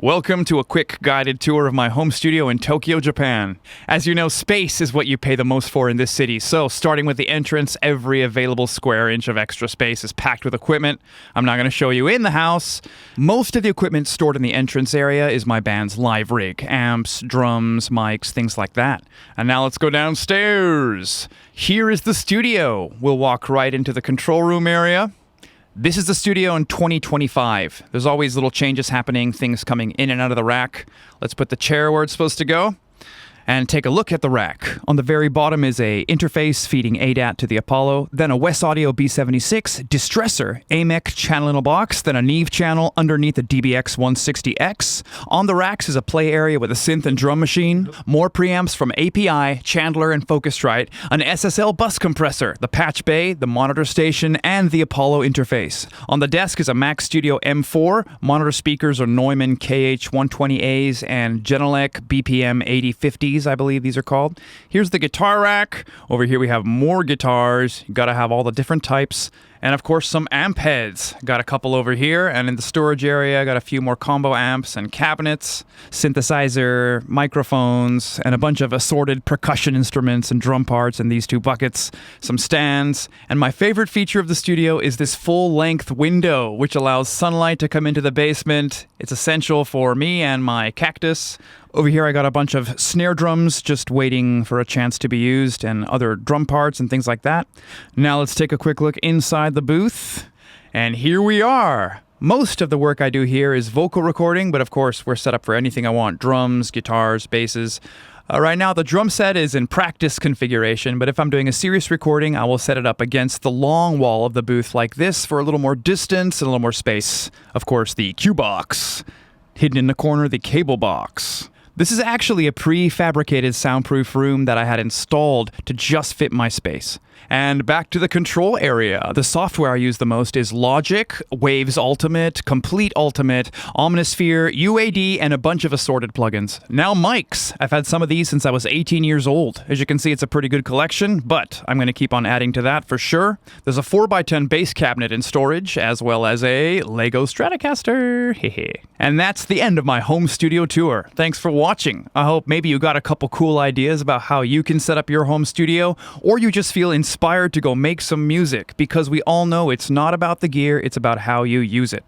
Welcome to a quick guided tour of my home studio in Tokyo, Japan. As you know, space is what you pay the most for in this city, so starting with the entrance, every available square inch of extra space is packed with equipment. I'm not going to show you in the house. Most of the equipment stored in the entrance area is my band's live rig, amps, drums, mics, things like that. And now let's go downstairs. Here is the studio. We'll walk right into the control room area. This is the studio in 2025. There's always little changes happening, things coming in and out of the rack. Let's put the chair where it's supposed to go and take a look at the rack. On the very bottom is a interface feeding ADAT to the Apollo, then a West Audio B76 distressor AMEC channel in a box, then a Neve channel underneath a DBX 160X. On the racks is a play area with a synth and drum machine, more preamps from API, Chandler, and Focusrite, an SSL bus compressor, the patch bay, the monitor station, and the Apollo interface. On the desk is a Mac Studio M4. Monitor speakers are Neumann KH120As and Genelec BPM 8050s. I believe these are called. Here's the guitar rack. Over here we have more guitars. You gotta have all the different types. And of course some amp heads. Got a couple over here, and in the storage area got a few more combo amps and cabinets, synthesizer, microphones, and a bunch of assorted percussion instruments and drum parts in these two buckets, some stands. And my favorite feature of the studio is this full-length window, which allows sunlight to come into the basement. It's essential for me and my cactus. Over here I got a bunch of snare drums just waiting for a chance to be used, and other drum parts and things like that. Now let's take a quick look inside the booth. And here we are. Most of the work I do here is vocal recording, but of course we're set up for anything I want. Drums, guitars, basses. Right now the drum set is in practice configuration, but if I'm doing a serious recording, I will set it up against the long wall of the booth like this for a little more distance and a little more space. Of course, the cue box. Hidden in the corner, the cable box. This is actually a prefabricated soundproof room that I had installed to just fit my space. And back to the control area. The software I use the most is Logic, Waves Ultimate, Complete Ultimate, Omnisphere, UAD, and a bunch of assorted plugins. Now mics. I've had some of these since I was 18 years old. As you can see, it's a pretty good collection, but I'm going to keep on adding to that for sure. There's a 4x10 bass cabinet in storage, as well as a Lego Stratocaster. Hehe. And that's the end of my home studio tour. Thanks for watching. I hope maybe you got a couple cool ideas about how you can set up your home studio, or you just feel inspired to go make some music, because we all know it's not about the gear, it's about how you use it.